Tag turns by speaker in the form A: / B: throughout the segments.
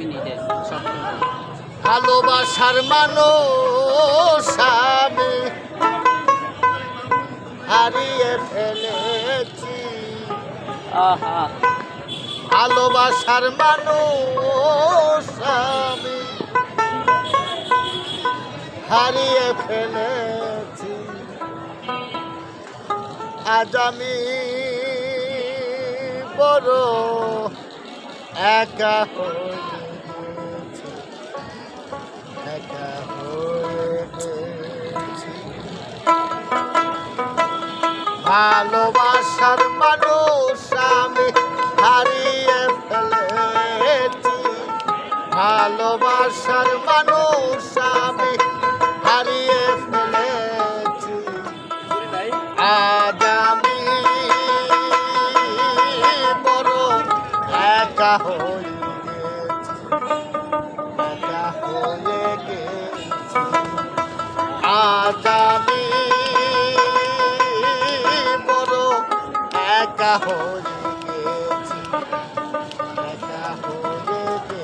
A: মিনিটে
B: ভালোবাসার মানুষ আমি হারিয়ে ফেলেছি।
A: আহা
B: ভালোবাসার মানুষ আমি হারিয়ে ফেলেছি। আজ আমি বড় একা হয়ে গেছি, একা হয়ে গেছি। ভালোবাসার মানুষ আমি হারিয়ে ফেলেছি। ভালোবাসার মানুষ আমি হারিয়ে ফেলেছি। আজ আমি বড় একা হয়ে গেছি, একা হয়ে গেছি। আজ আমি বড় একা হয়ে গেছি, একা হয়ে গেছি।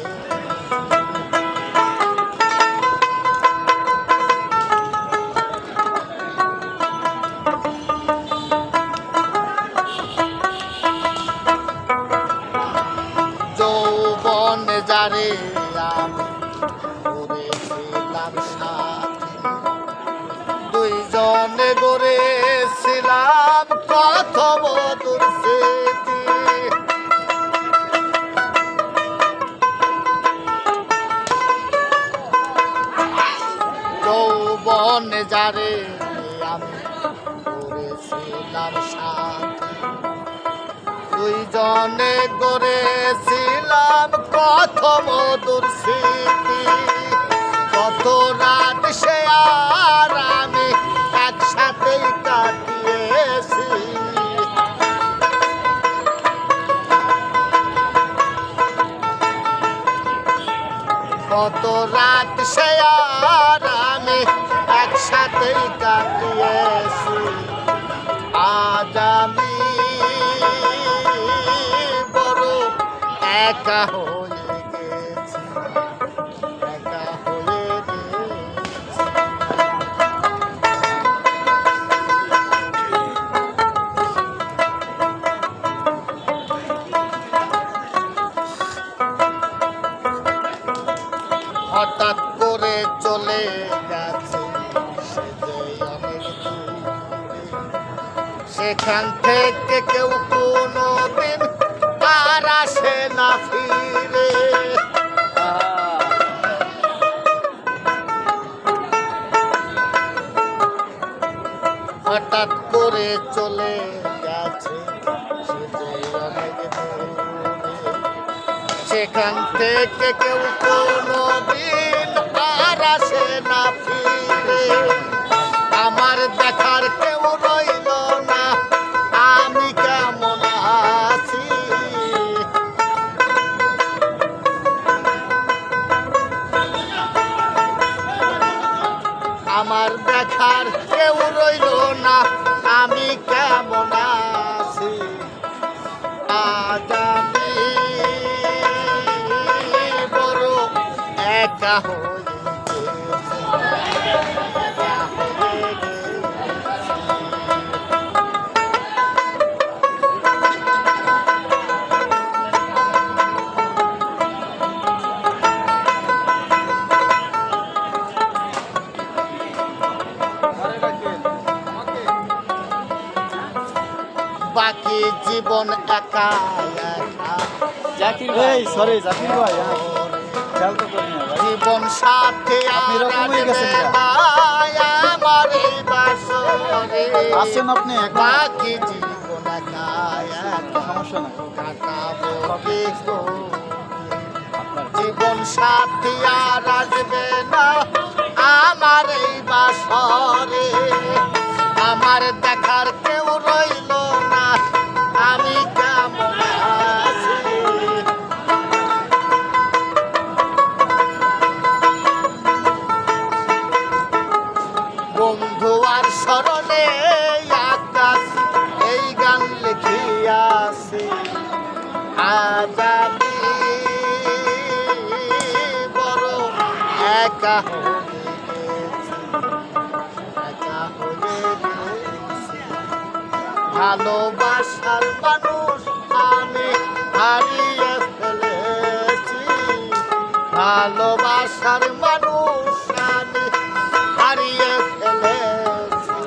B: যৌবন যারে আমি করেছিলাম সাথী, দুইজনে গড়েছিলাম কত মধুর স্মৃতি। যৌবন যারে আমি করেছিলাম সাথী, দুইজনে গড়েছিলাম কত মধুর স্মৃতি। কত রাত সে আর আমি একসাথেই কাটিয়েছি। কত রাত সে আর আমি একসাথেই কাটিয়েছি। আজ আমি বড় একা হয়ে গেছি, একা হয়ে গেছি। হঠাৎ করে চলে গেছে সে যে অনেক দূরে, সেখান থেকে কেউ কোনো দিন আর আসে না ফিরে। হঠাৎ করে চলে গেছে সে যে অনেক দূরে, সেখান থেকে কেউ কোনো দিন আর আসে না ফিরে। আমার দেখার কেউ রইল না, আমি কেমন আছি। আমার দেখার কেউ রইল না, আমি কেমন আছি। আজ আমি বড় একা হয়ে গেছি, একা হয়ে গেছি। বাকি জীবন একা একা,
A: জাকির ভাই
C: সরি জাকির ভাই, খেয়াল তো করি না ভাই।
B: জীবন সাথে
C: আপনি
B: আর
C: এরকম হয়ে গেছেন
B: আসবে
C: কেন?
B: না আমার এই বাসরে।
C: আছেন আপনি এখন?
B: বাকি জীবন একা একা
C: সমস্যা নাই।
B: কাটাবো কি করে? জীবন সাথী আর আসবে না আমার এই বাসরে। আমার দেখার কেউ রইল না, আমি কেমন আছি। বন্ধু আর স্মরণে আকাশ এই গান লিখিয়াছি। আজ আমি একা হয়ে গেছি, একা হয়ে গেছি। ভালোবাসার মানুষ আমি হারিয়ে ফেলেছি, ভালোবাসার মানুষ আমি হারিয়ে ফেলেছি।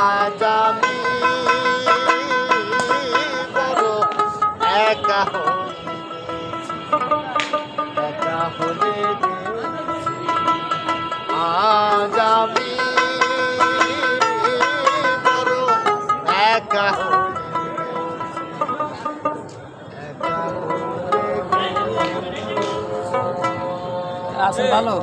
B: আজ আমি বড় একা হয়ে গেছি, একা হয়ে গেছি। আজ আমি বড় একা হয়ে গেছি, একা হয়ে গেছি।
A: আছেন ভালো?